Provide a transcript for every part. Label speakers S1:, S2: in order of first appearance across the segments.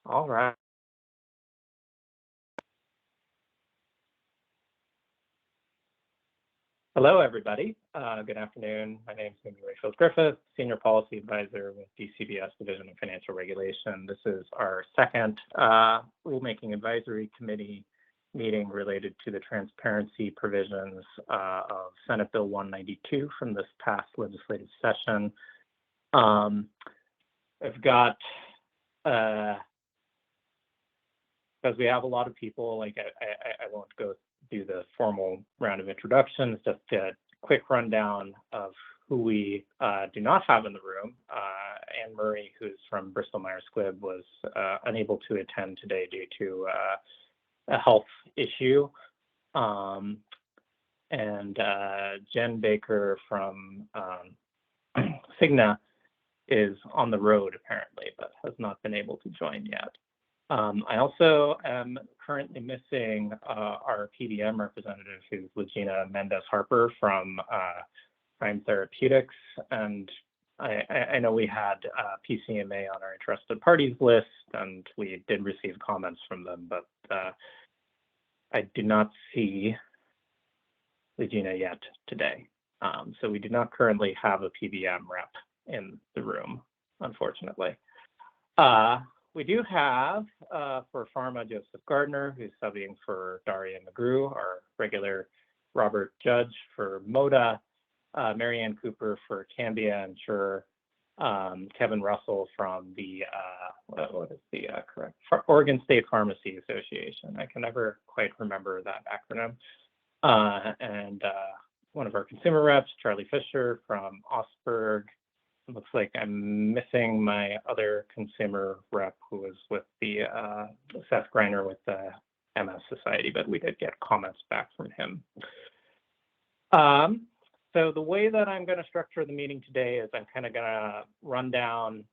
S1: All right. Hello, everybody. Good afternoon. My name is Rachel Griffith, Senior Policy Advisor with DCBS Division of Financial Regulation. This is our second Rulemaking Advisory Committee meeting related to the transparency provisions of Senate Bill 192 from this past legislative session. I've got, because we have a lot of people, like I won't go do the formal round of introductions, just a quick rundown of who we do not have in the room. Anne Murray, who's from Bristol Myers Squibb, was unable to attend today due to a health issue. And Jen Baker from Cigna is on the road apparently, but has not been able to join yet. I also am currently missing our PBM representative, who's Legina Mendez-Harper from Prime Therapeutics. And I know we had PCMA on our interested parties list, and we did receive comments from them, but I do not see Legina yet today. So we do not currently have a PBM rep in the room, unfortunately. We do have, for Pharma, Joseph Gardner, who's subbing for Daria McGrew, our regular Robert Judge for MODA, Marianne Cooper for Cambia Insurer, Kevin Russell from the, what is the correct, Oregon State Pharmacy Association. I can never quite remember that acronym. And one of our consumer reps, Charlie Fisher from Osberg. It looks like I'm missing my other consumer rep who was with the Seth Greiner with the MS Society, but we did get comments back from him. So the way that I'm going to structure the meeting today is I'm kind of going to run down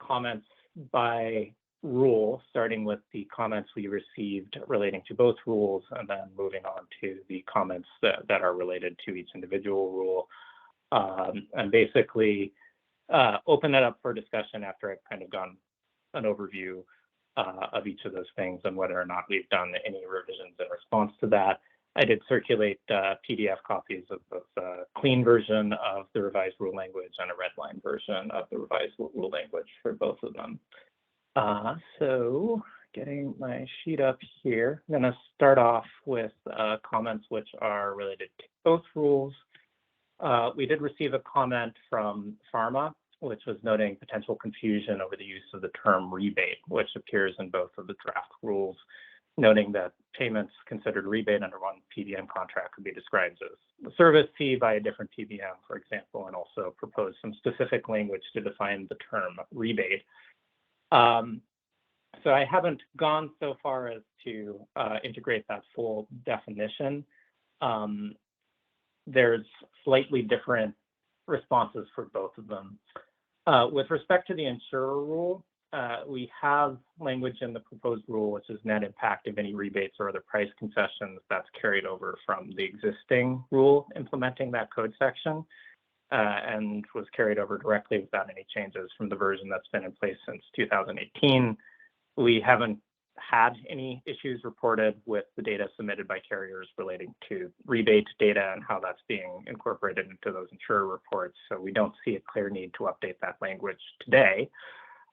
S1: comments by rule, starting with the comments we received relating to both rules, and then moving on to the comments that are related to each individual rule. And basically open that up for discussion after I've kind of gone an overview of each of those things and whether or not we've done any revisions in response to that. I did circulate PDF copies of both a clean version of the revised rule language and a redline version of the revised rule language for both of them. So getting my sheet up here, I'm going to start off with comments which are related to both rules. We did receive a comment from Pharma, which was noting potential confusion over the use of the term rebate, which appears in both of the draft rules, noting that payments considered rebate under one PBM contract could be described as the service fee by a different PBM, for example, and also proposed some specific language to define the term rebate. So I haven't gone so far as to integrate that full definition. There's slightly different responses for both of them. With respect to the insurer rule, we have language in the proposed rule, which is net impact of any rebates or other price concessions that's carried over from the existing rule implementing that code section, and was carried over directly without any changes from the version that's been in place since 2018. We haven't had any issues reported with the data submitted by carriers relating to rebate data and how that's being incorporated into those insurer reports. So we don't see a clear need to update that language today.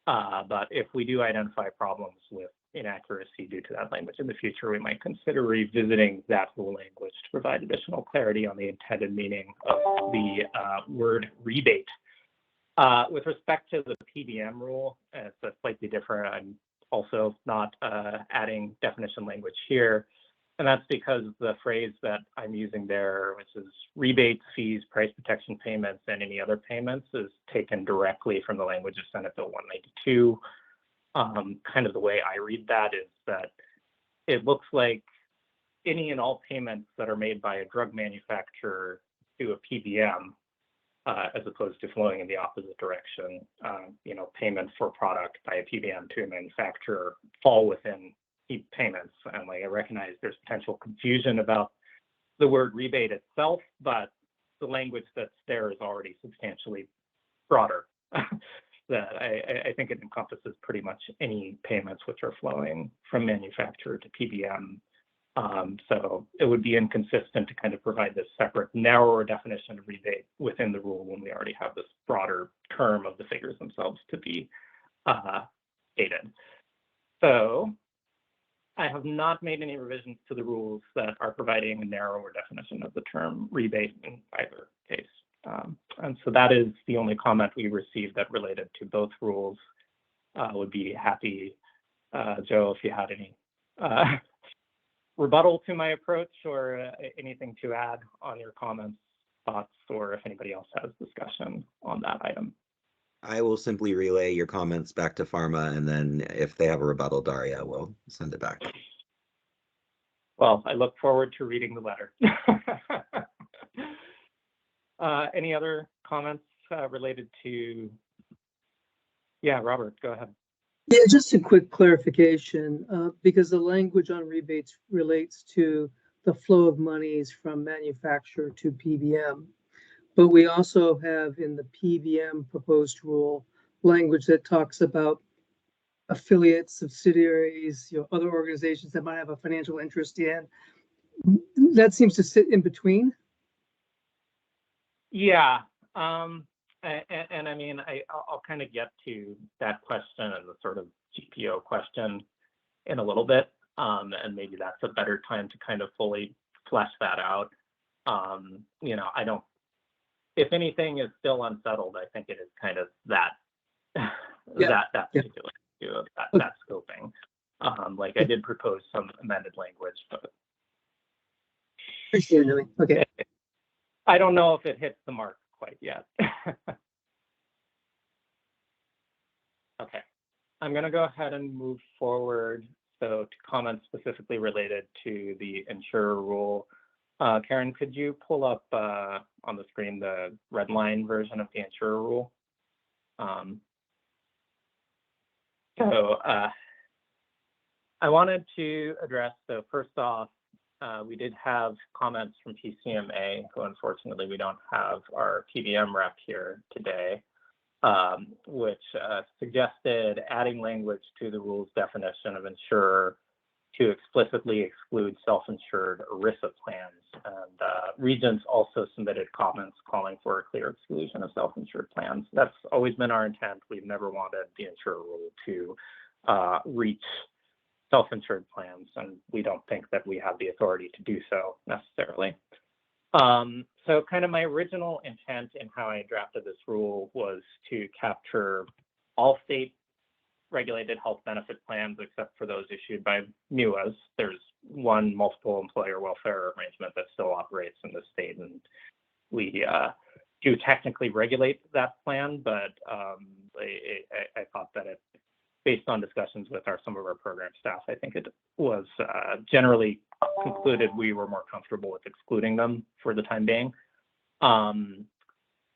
S1: But if we do identify problems with inaccuracy due to that language in the future, we might consider revisiting that rule language to provide additional clarity on the intended meaning of the word rebate. With respect to the PBM rule, it's a slightly different. I'm also not adding definition language here. And that's because the phrase that I'm using there, which is rebates, fees, price protection payments, and any other payments, is taken directly from the language of Senate Bill 192. Kind of the way I read that is that it looks like any and all payments that are made by a drug manufacturer to a PBM, as opposed to flowing in the opposite direction, payment for product by a PBM to a manufacturer fall within payments. And I recognize there's potential confusion about the word rebate itself, but the language that's there is already substantially broader. that I think it encompasses pretty much any payments which are flowing from manufacturer to PBM. So it would be inconsistent to kind of provide this separate, narrower definition of rebate within the rule when we already have this broader term of the figures themselves to be stated. So I have not made any revisions to the rules that are providing a narrower definition of the term rebate in either case. And so that is the only comment we received that related to both rules. Would be happy, Joe, if you had any rebuttal to my approach or anything to add on your comments, thoughts, or if anybody else has discussion on that item.
S2: I will simply relay your comments back to Pharma, and then if they have a rebuttal, Daria will send it back.
S1: Well, I look forward to reading the letter. Any other comments related to, yeah, Robert, go ahead.
S3: Yeah, just a quick clarification, because the language on rebates relates to the flow of monies from manufacturer to PBM. But we also have in the PBM proposed rule language that talks about affiliates, subsidiaries, other organizations that might have a financial interest in. That seems to sit in between.
S1: Yeah, and I mean, I'll kind of get to that question and the sort of GPO question in a little bit, and maybe that's a better time to kind of fully flesh that out. I don't. If anything is still unsettled, I think it is kind of that that particular issue of that scoping. Like I did propose some amended language, but
S3: Okay.
S1: I don't know if it hits the mark quite yet. Okay, I'm going to go ahead and move forward. So to comments specifically related to the insurer rule. Karen, could you pull up on the screen the red line version of the insurer rule? So I wanted to address, so first off, we did have comments from PCMA, who unfortunately we don't have our PBM rep here today, which suggested adding language to the rule's definition of insurer to explicitly exclude self-insured ERISA plans. And Regents also submitted comments calling for a clear exclusion of self-insured plans. That's always been our intent. We've never wanted the insurer rule to reach self-insured plans, and we don't think that we have the authority to do so necessarily. So kind of my original intent in how I drafted this rule was to capture all state regulated health benefit plans except for those issued by MUAs. There's one multiple employer welfare arrangement that still operates in the state, and we do technically regulate that plan, but I thought that it, based on discussions with some of our program staff, I think it was generally concluded we were more comfortable with excluding them for the time being.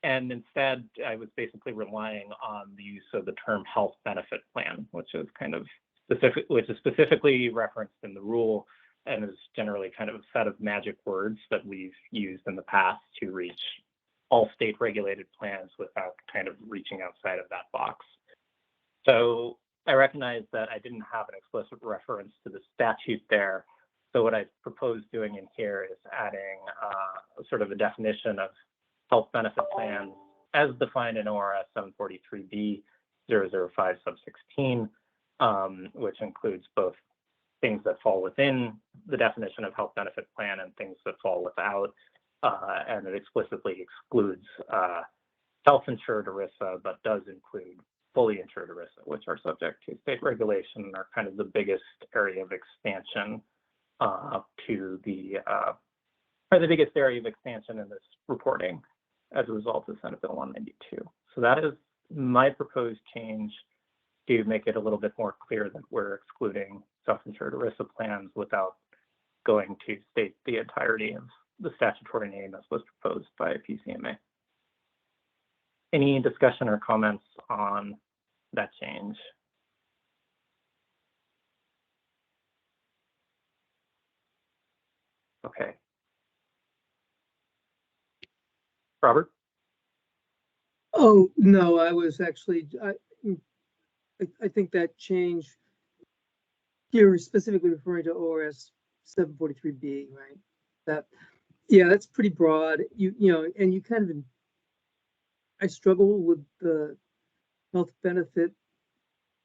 S1: And instead, I was basically relying on the use of the term health benefit plan, which is kind of specifically referenced in the rule and is generally kind of a set of magic words that we've used in the past to reach all state regulated plans without kind of reaching outside of that box. So I recognize that I didn't have an explicit reference to the statute there. So what I propose doing in here is adding sort of a definition of health benefit plans as defined in ORS 743B 005 sub 16, which includes both things that fall within the definition of health benefit plan and things that fall without. And it explicitly excludes self-insured ERISA, but does include fully insured ERISA, which are subject to state regulation and are kind of the biggest area of expansion the biggest area of expansion in this reporting as a result of Senate Bill 192. So that is my proposed change to make it a little bit more clear that we're excluding self-insured ERISA plans without going to state the entirety of the statutory name as was proposed by PCMA. Any discussion or comments on that change? Okay. Robert?
S3: Oh, no, I was actually, I think that change, you're specifically referring to ORS 743B, right? That, yeah, that's pretty broad. You know, and you kind of, I struggle with the health benefit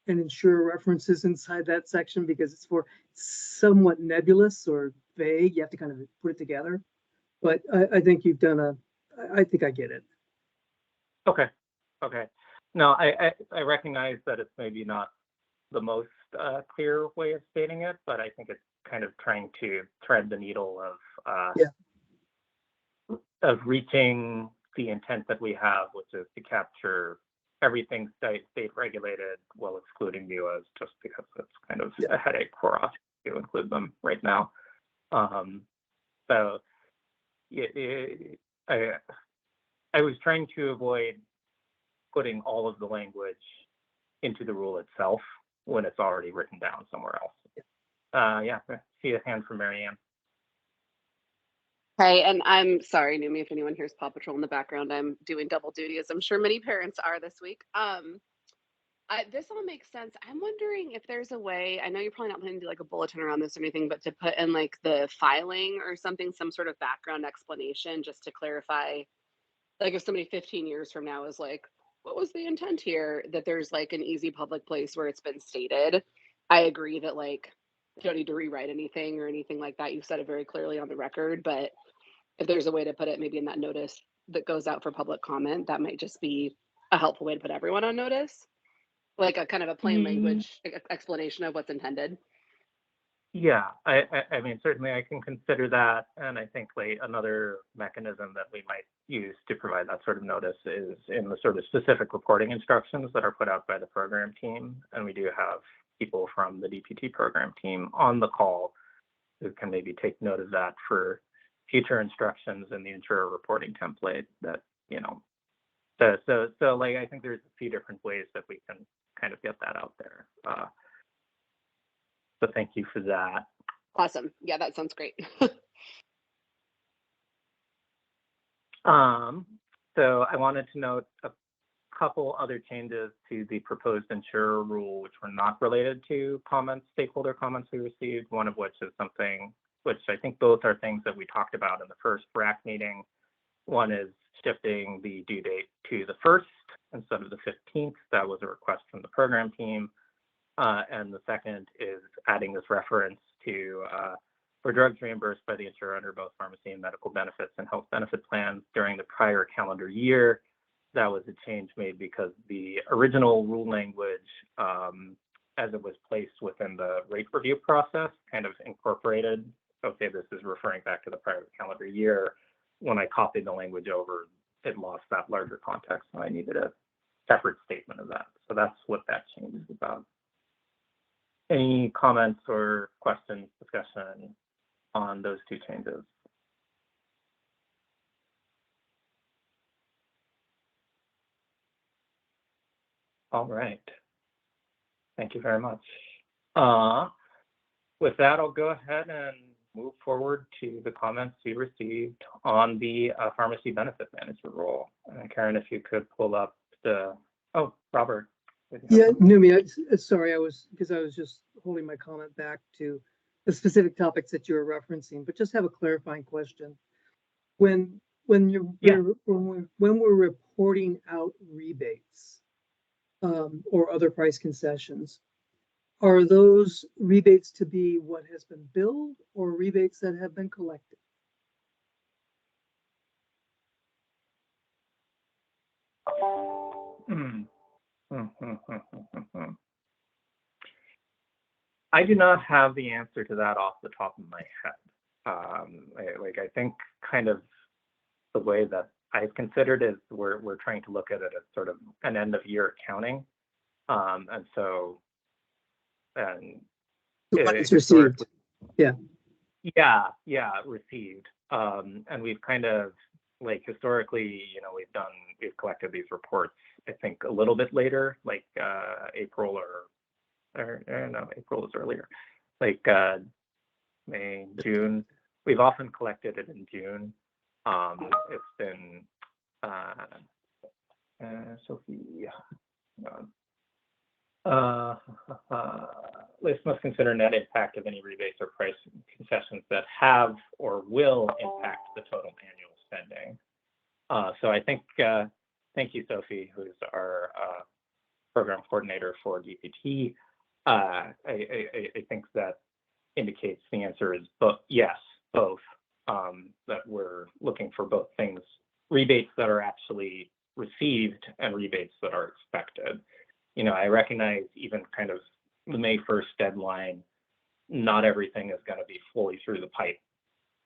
S3: and insurer references inside that section because it's somewhat nebulous or vague. You have to kind of put it together. But I think you've done I think I get it.
S1: Okay. Okay. No, I recognize that it's maybe not the most clear way of stating it, but I think it's kind of trying to thread the needle of reaching the intent that we have, which is to capture everything state regulated while excluding MUAs, just because it's kind of a headache for us to include them right now. So I was trying to avoid putting all of the language into the rule itself when it's already written down somewhere else. Yeah, I see a hand from Marianne.
S4: Hey, and I'm sorry, Numi, if anyone hears Paw Patrol in the background, I'm doing double duty, as I'm sure many parents are this week. This all makes sense. I'm wondering if there's a way, I know you're probably not planning to do like a bulletin around this or anything, but to put in like the filing or something, some sort of background explanation, just to clarify, like if somebody 15 years from now is like, what was the intent here, that there's like an easy public place where it's been stated. I agree that like you don't need to rewrite anything or anything like that. You've said it very clearly on the record, but if there's a way to put it maybe in that notice that goes out for public comment, that might just be a helpful way to put everyone on notice, like a kind of a plain language explanation of what's intended.
S1: Yeah, I mean, certainly I can consider that. And I think like another mechanism that we might use to provide that sort of notice is in the sort of specific reporting instructions that are put out by the program team. And we do have people from the DPT program team on the call who can maybe take note of that for future instructions in the insurer reporting template that, you know, so like, I think there's a few different ways that we can kind of get that out there. So thank you for that.
S4: Awesome. Yeah, that sounds great.
S1: So I wanted to note a couple other changes to the proposed insurer rule, which were not related to stakeholder comments we received, one of which is something which I think both are things that we talked about in the first BRAC meeting. One is shifting the due date to the 1st instead of the 15th. That was a request from the program team. And the second is adding this reference to for drugs reimbursed by the insurer under both pharmacy and medical benefits and health benefit plans during the prior calendar year. That was a change made because the original rule language, as it was placed within the rate review process, kind of incorporated, okay, this is referring back to the prior calendar year. When I copied the language over, it lost that larger context, and I needed a separate statement of that. So that's what that change is about. Any comments or questions, discussion on those two changes? All right. Thank you very much. With that, I'll go ahead and move forward to the comments we received on the pharmacy benefit manager role. Karen, if you could pull up the, oh, Robert.
S3: Yeah, Numi, sorry, I was just holding my comment back to the specific topics that you were referencing, but just have a clarifying question. When we're reporting out rebates or other price concessions, are those rebates to be what has been billed or rebates that have been collected?
S1: I do not have the answer to that off the top of my head. I think kind of the way that I've considered is we're trying to look at it as sort of an end of year accounting. And so,
S3: It's received. Yeah.
S1: Yeah, received. And we've kind of like historically, you know, we've collected these reports, I think a little bit later, like April or no, April is earlier, like May, June. We've often collected it in June. It's been, I Sophie. List must consider net impact of any rebates or price concessions that have or will impact the total annual spending. So I think, thank you, Sophie, who's our program coordinator for DPT. I think that indicates the answer is yes, both, that we're looking for both things, rebates that are actually received and rebates that are expected. You know, I recognize even kind of the May 1st deadline, not everything is going to be fully through the pipe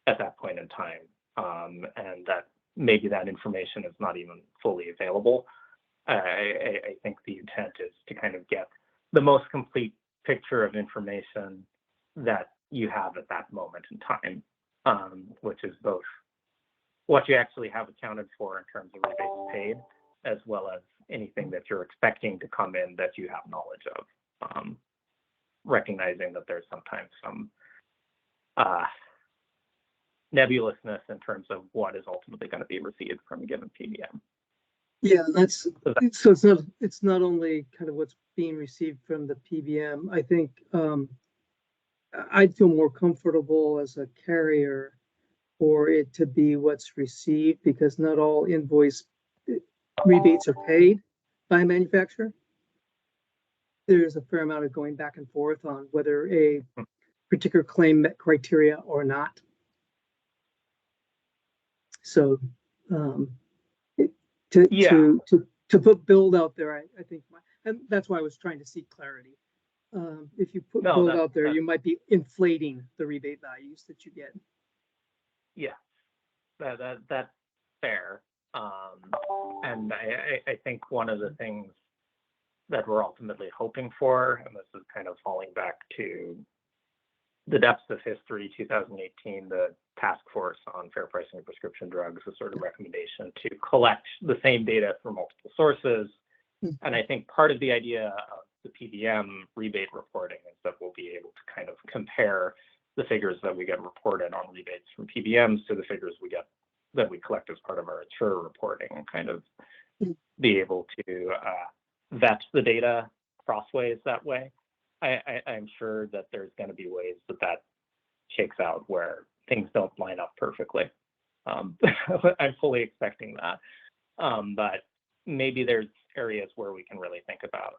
S1: at that point in time. And that maybe that information is not even fully available. I think the intent is to kind of get the most complete picture of information that you have at that moment in time, which is both what you actually have accounted for in terms of rebates paid, as well as anything that you're expecting to come in that you have knowledge of, recognizing that there's sometimes some nebulousness in terms of what is ultimately going to be received from a given PBM.
S3: Yeah, so it's not only kind of what's being received from the PBM. I think I'd feel more comfortable as a carrier for it to be what's received, because not all invoice rebates are paid by a manufacturer. There's a fair amount of going back and forth on whether a particular claim met criteria or not. So to put build out there, I think, and that's why I was trying to seek clarity. If you put build out there, you might be inflating the rebate values that you get.
S1: Yeah, that's fair. And I think one of the things that we're ultimately hoping for, and this is kind of falling back to the depths of history, 2018, the task force on fair pricing of prescription drugs, a sort of recommendation to collect the same data from multiple sources. And I think part of the idea of the PBM rebate reporting is that we'll be able to kind of compare the figures that we get reported on rebates from PBMs to the figures we get that we collect as part of our insurer reporting, and kind of be able to vet the data crossways that way. I'm sure that there's going to be ways that shakes out where things don't line up perfectly. I'm fully expecting that. But maybe there's areas where we can really think about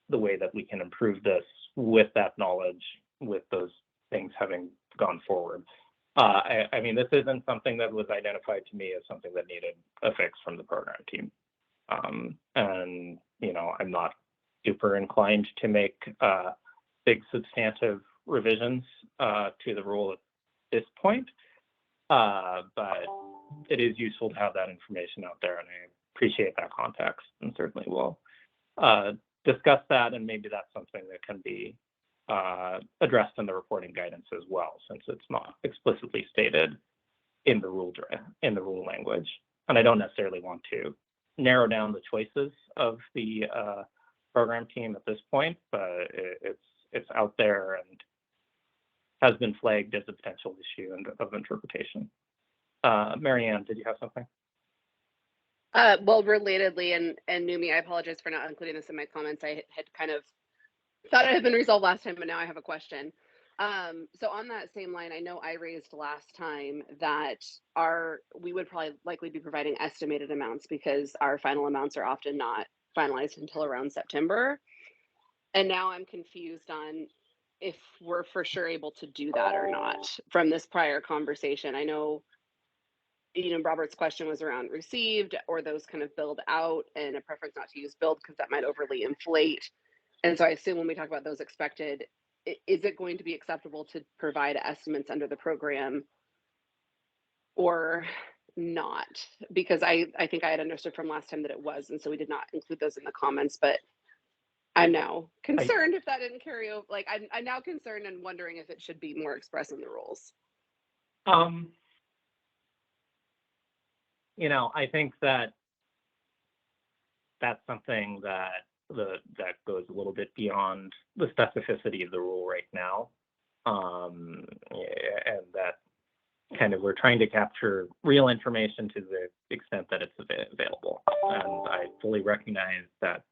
S1: the way that we can improve this with that knowledge, with those things having gone forward. I mean, this isn't something that was identified to me as something that needed a fix from the program team. And, you know, I'm not super inclined to make big substantive revisions to the rule at this point. But it is useful to have that information out there, and I appreciate that context, and certainly will discuss that, and maybe that's something that can be addressed in the reporting guidance as well, since it's not explicitly stated in the rule language. And I don't necessarily want to narrow down the choices of the program team at this point, but it's out there and has been flagged as a potential issue of interpretation. Marianne, did you have something?
S4: Well, relatedly, and Numi, I apologize for not including this in my comments. I had kind of thought it had been resolved last time, but now I have a question. So on that same line, I know I raised last time that we would probably likely be providing estimated amounts, because our final amounts are often not finalized until around September. And now I'm confused on if we're for sure able to do that or not from this prior conversation. I know, you know, Robert's question was around received or those kind of billed out, and a preference not to use billed because that might overly inflate. And so I assume when we talk about those expected, is it going to be acceptable to provide estimates under the program or not? Because I think I had understood from last time that it was, and so we did not include those in the comments, but I'm now concerned if that didn't carry over. Like, I'm now concerned and wondering if it should be more expressed in the rules.
S1: You know, I think that that's something that goes a little bit beyond the specificity of the rule right now, and that we're trying to capture real information to the extent that it's available. And I fully recognize that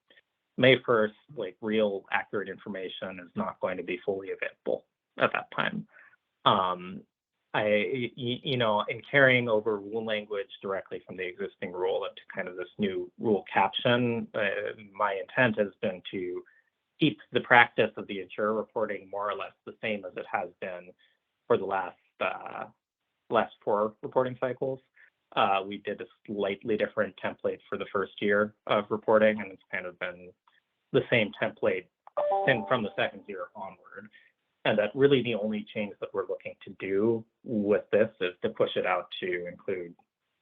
S1: May 1st, like real accurate information is not going to be fully available at that time. In carrying over rule language directly from the existing rule into kind of this new rule caption, my intent has been to keep the practice of the insurer reporting more or less the same as it has been for the last 4 reporting cycles. We did a slightly different template for the first year of reporting, and it's kind of been the same template from the second year onward. And that really the only change that we're looking to do with this is to push it out to include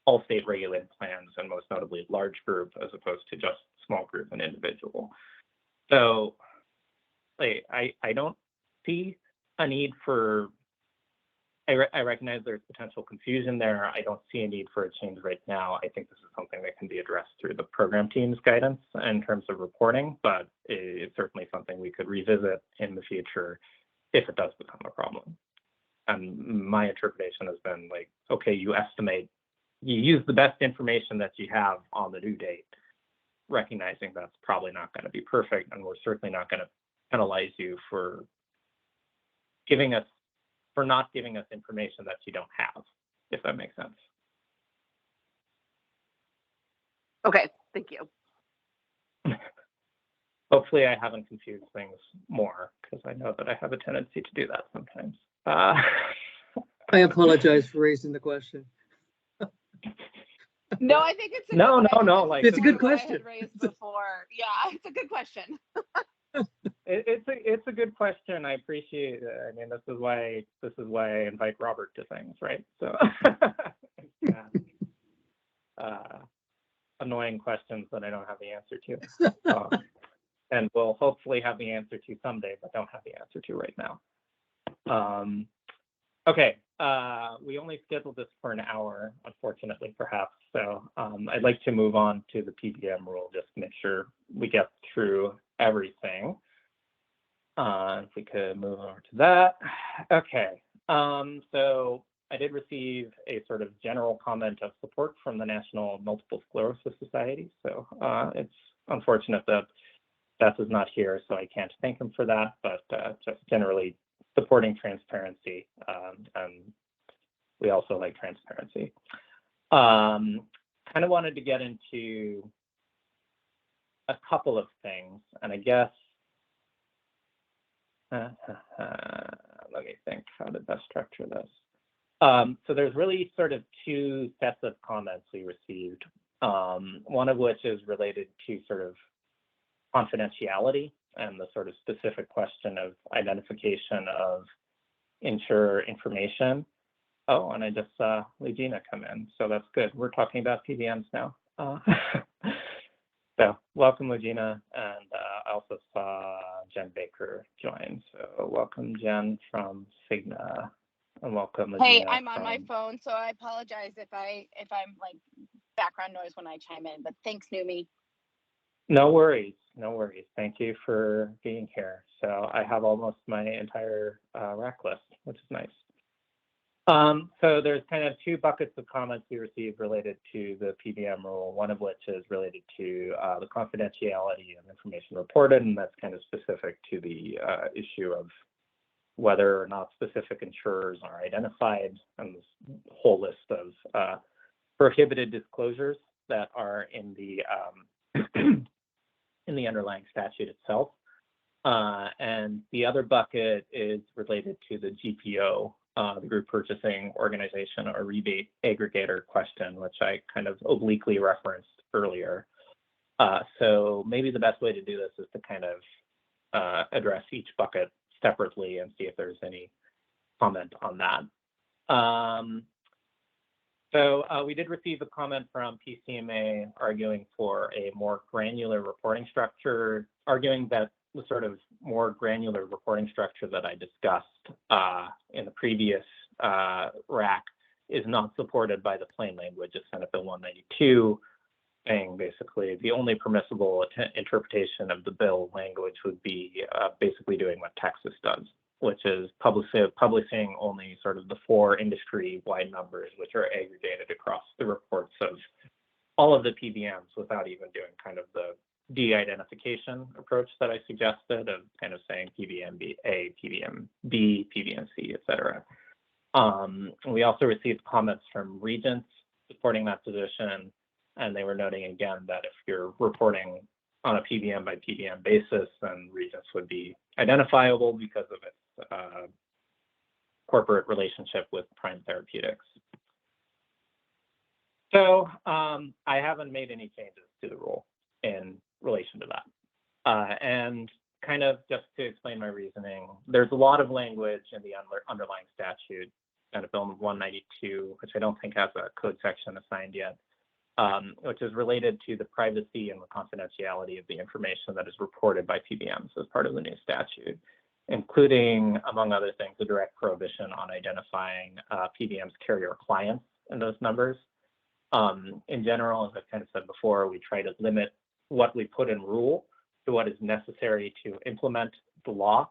S1: all state regulated plans, and most notably large group, as opposed to just small group and individual. So I don't see a need for, I recognize there's potential confusion there. I don't see a need for a change right now. I think this is something that can be addressed through the program team's guidance in terms of reporting, but it's certainly something we could revisit in the future if it does become a problem. And my interpretation has been like, okay, you use the best information that you have on the due date, recognizing that's probably not going to be perfect, and we're certainly not going to penalize you for not giving us information that you don't have, if that makes sense.
S4: Okay, thank you.
S1: Hopefully I haven't confused things more, because I know that I have a tendency to do that sometimes.
S3: I apologize for raising the question.
S4: No, I think it's
S1: no. Like,
S3: it's a good
S4: I had
S3: question.
S4: raised before. Yeah, it's a good question.
S1: It's a good question. I appreciate it. I mean, this is why I invite Robert to things, right? So annoying questions that I don't have the answer to. And we'll hopefully have the answer to someday, but don't have the answer to right now. Okay, we only scheduled this for an hour, unfortunately, perhaps. So I'd like to move on to the PBM rule, just to make sure we get through everything. If we could move over to that. Okay, so I did receive a sort of general comment of support from the National Multiple Sclerosis Society. So it's unfortunate that Beth is not here, so I can't thank him for that, but just generally supporting transparency, and we also like transparency. Kind of wanted to get into a couple of things, and I guess, let me think how to best structure this. So there's really sort of 2 sets of comments we received, one of which is related to sort of confidentiality and the sort of specific question of identification of insurer information. Oh, and I just saw Legina come in, so that's good. We're talking about PBMs now. So welcome, Legina, and I also saw Jen Baker join. So welcome, Jen from Cigna, and welcome, Legina.
S5: Hey, I'm on my phone, so I apologize if I'm like background noise when I chime in. But thanks, Numi.
S1: No worries. Thank you for being here. So I have almost my entire rack list, which is nice. So there's kind of 2 buckets of comments we received related to the PBM rule, one of which is related to the confidentiality of information reported, and that's kind of specific to the issue of whether or not specific insurers are identified, and this whole list of prohibited disclosures that are in the in the underlying statute itself. And the other bucket is related to the GPO, the group purchasing organization or rebate aggregator question, which I kind of obliquely referenced earlier. So maybe the best way to do this is to kind of address each bucket separately and see if there's any comment on that. So we did receive a comment from PCMA arguing for a more granular reporting structure, arguing that the sort of more granular reporting structure that I discussed in the previous rack is not supported by the plain language of Senate Bill 192, saying basically the only permissible interpretation of the bill language would be basically doing what Texas does. which is publishing only sort of the 4 industry-wide numbers, which are aggregated across the reports of all of the PBMs without even doing kind of the de-identification approach that I suggested of kind of saying PBM A, PBM B, PBM C, et cetera. We also received comments from regents supporting that position, and they were noting again that if you're reporting on a PBM by PBM basis, then regents would be identifiable because of its corporate relationship with Prime Therapeutics. So I haven't made any changes to the rule in relation to that. And kind of just to explain my reasoning, there's a lot of language in the underlying statute, Senate Bill 192, which I don't think has a code section assigned yet, which is related to the privacy and the confidentiality of the information that is reported by PBMs as part of the new statute, including, among other things, a direct prohibition on identifying PBM's carrier clients in those numbers. In general, as I've kind of said before, we try to limit what we put in rule to what is necessary to implement the law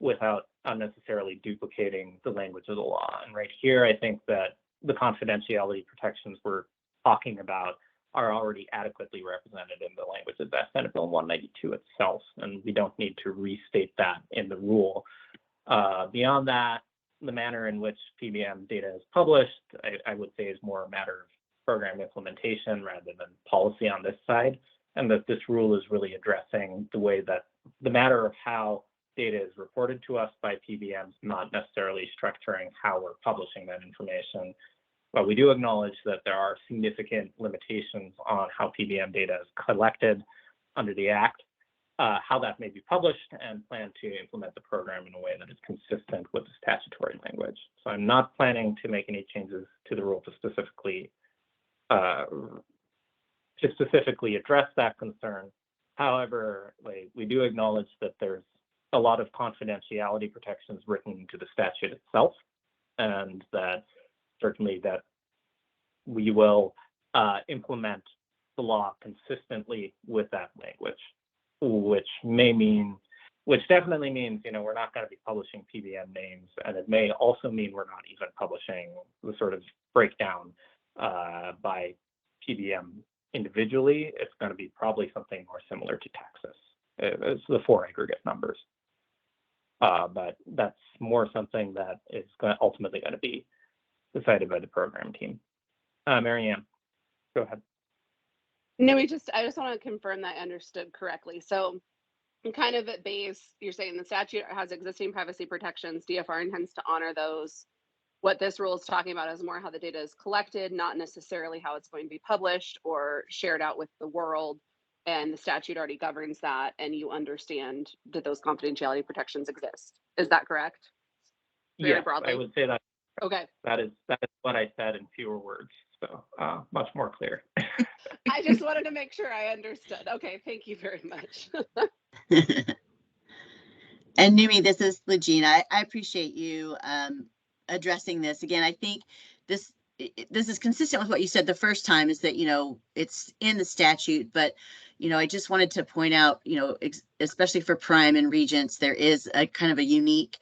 S1: without unnecessarily duplicating the language of the law. And right here, I think that the confidentiality protections we're talking about are already adequately represented in the language of that Senate Bill 192 itself, and we don't need to restate that in the rule. Beyond that, the manner in which PBM data is published, I would say is more a matter of program implementation rather than policy on this side, and that this rule is really addressing the way that the matter of how data is reported to us by PBMs, not necessarily structuring how we're publishing that information. But we do acknowledge that there are significant limitations on how PBM data is collected under the Act, how that may be published, and plan to implement the program in a way that is consistent with the statutory language. So I'm not planning to make any changes to the rule to specifically address that concern. However, we do acknowledge that there's a lot of confidentiality protections written into the statute itself, and that certainly that we will implement the law consistently with that language, which definitely means, we're not going to be publishing PBM names, and it may also mean we're not even publishing the sort of breakdown by PBM individually. It's going to be probably something more similar to Texas. It's the 4 aggregate numbers. But that's more something that is ultimately going to be decided by the program team. Marianne, go ahead.
S4: No, I just want to confirm that I understood correctly. So kind of at base, you're saying the statute has existing privacy protections. DFR intends to honor those. What this rule is talking about is more how the data is collected, not necessarily how it's going to be published or shared out with the world. And the statute already governs that, and you understand that those confidentiality protections exist. Is that correct?
S1: Yes, I would say that.
S4: Okay.
S1: That is what I said in fewer words, so much more clear.
S4: I just wanted to make sure I understood. Okay, thank you very much.
S6: And Numi, this is Legina. I appreciate you addressing this. Again, I think this is consistent with what you said the first time, is that, it's in the statute, but, I just wanted to point out, especially for Prime and Regents, there is a kind of a unique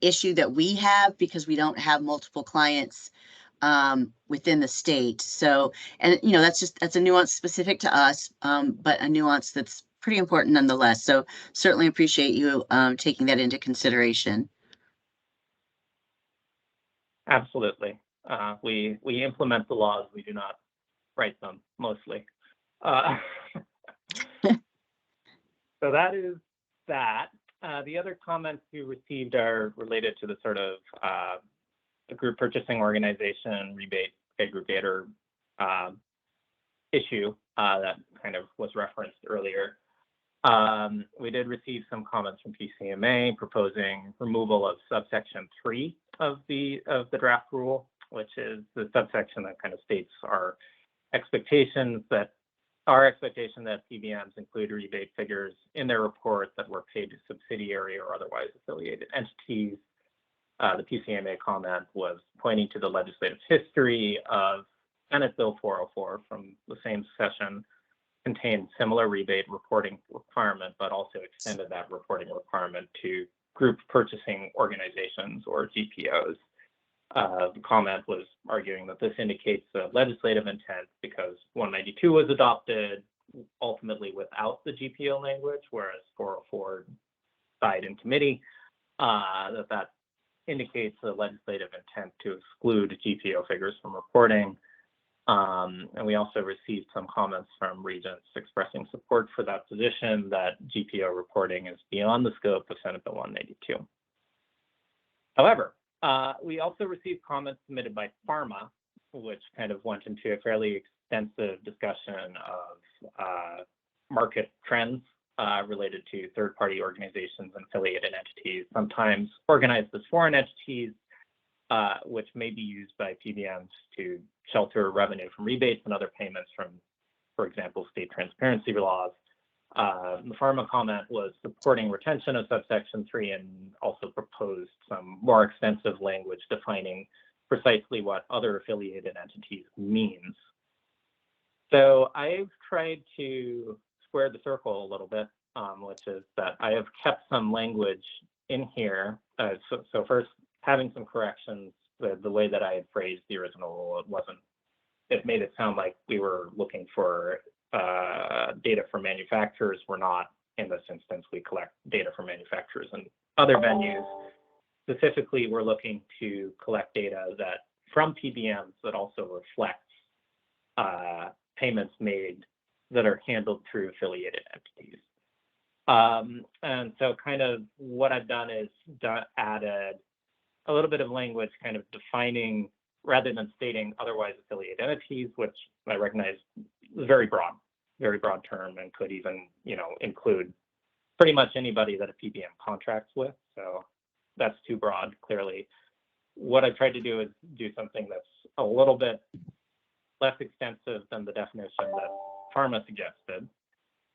S6: issue that we have because we don't have multiple clients within the state. So, and, that's a nuance specific to us, but a nuance that's pretty important nonetheless. So certainly appreciate you taking that into consideration.
S1: Absolutely. We implement the laws, we do not write them, mostly. So that is that. The other comments you received are related to the sort of the group purchasing organization rebate aggregator issue that kind of was referenced earlier. We did receive some comments from PCMA proposing removal of subsection 3 of the draft rule, which is the subsection that kind of states our expectation that PBMs include rebate figures in their report that were paid to subsidiary or otherwise affiliated entities. The PCMA comment was pointing to the legislative history of Senate Bill 404 from the same session, contained similar rebate reporting requirement, but also extended that reporting requirement to group purchasing organizations, or GPOs. The comment was arguing that this indicates a legislative intent because 192 was adopted ultimately without the GPO language, whereas 404 died in committee, that indicates a legislative intent to exclude GPO figures from reporting. And we also received some comments from regents expressing support for that position, that GPO reporting is beyond the scope of Senate Bill 192. However, we also received comments submitted by pharma, which kind of went into a fairly extensive discussion of market trends related to third-party organizations and affiliated entities, sometimes organized as foreign entities, which may be used by PBMs to shelter revenue from rebates and other payments from, for example, state transparency laws. The pharma comment was supporting retention of subsection 3 and also proposed some more extensive language defining precisely what other affiliated entities means. So I've tried to square the circle a little bit, which is that I have kept some language in here. So first, having some corrections, the way that I had phrased the original rule, it made it sound like we were looking for data from manufacturers. We're not in this instance. We collect data from manufacturers and other venues. Specifically, we're looking to collect data that from PBMs that also reflects payments made that are handled through affiliated entities. And so kind of what I've done is added a little bit of language kind of defining, rather than stating otherwise affiliated entities, which I recognize is a very broad term and could even, include pretty much anybody that a PBM contracts with. So that's too broad, clearly. What I've tried to do is do something that's a little bit less extensive than the definition that pharma suggested,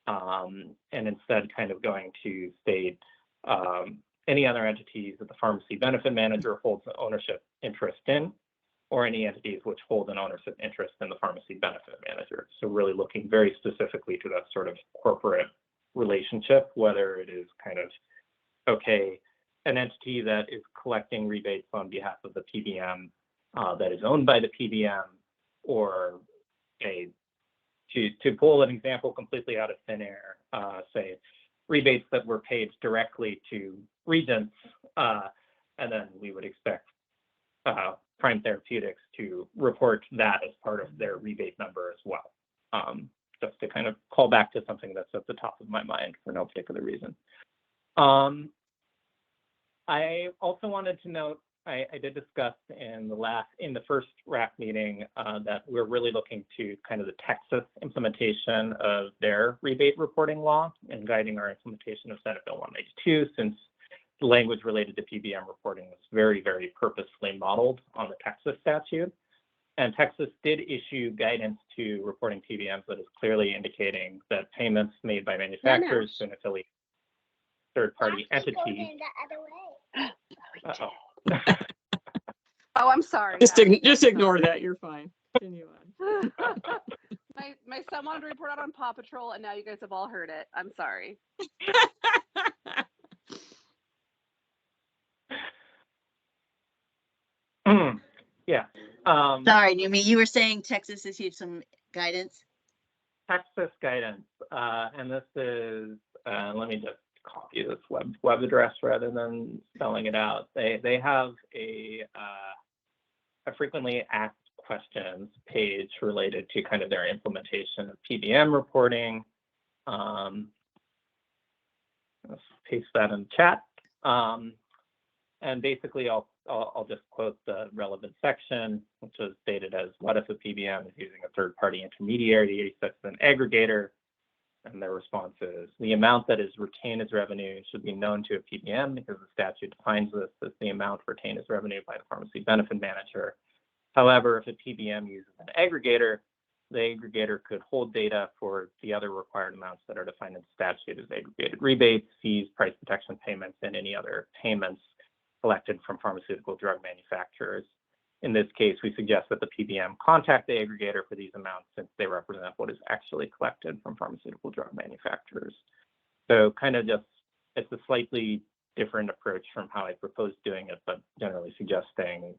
S1: and instead kind of going to state any other entities that the pharmacy benefit manager holds an ownership interest in, or any entities which hold an ownership interest in the pharmacy benefit manager. So really looking very specifically to that sort of corporate relationship, whether it is kind of, okay, an entity that is collecting rebates on behalf of the PBM that is owned by the PBM, or to pull an example completely out of thin air, say rebates that were paid directly to regents, and then we would expect Prime Therapeutics to report that as part of their rebate number as well, just to kind of call back to something that's at the top of my mind for no particular reason. I also wanted to note, I did discuss in the first RAC meeting that we're really looking to kind of the Texas implementation of their rebate reporting law and guiding our implementation of Senate Bill 192, since the language related to PBM reporting was very, very purposefully modeled on the Texas statute. And Texas did issue guidance to reporting PBMs that is clearly indicating that payments made by manufacturers to an affiliate third-party entity.
S4: Oh, I'm sorry.
S7: Just ignore that. You're fine. Continue on.
S4: my son wanted to report out on Paw Patrol, and now you guys have all heard it. I'm sorry.
S1: Yeah.
S6: Sorry, Numi, you were saying Texas issued some guidance?
S1: Texas guidance, and this is, let me just copy this web address rather than spelling it out. They have a frequently asked questions page related to kind of their implementation of PBM reporting. Let's paste that in the chat. And basically, I'll just quote the relevant section, which is stated as, what if a PBM is using a third-party intermediary such as an aggregator? And their response is, the amount that is retained as revenue should be known to a PBM because the statute defines this as the amount retained as revenue by the pharmacy benefit manager. However, if a PBM uses an aggregator, the aggregator could hold data for the other required amounts that are defined in the statute as aggregated rebates, fees, price protection payments, and any other payments collected from pharmaceutical drug manufacturers. In this case, we suggest that the PBM contact the aggregator for these amounts since they represent what is actually collected from pharmaceutical drug manufacturers. So kind of just, it's a slightly different approach from how I proposed doing it, but generally suggesting,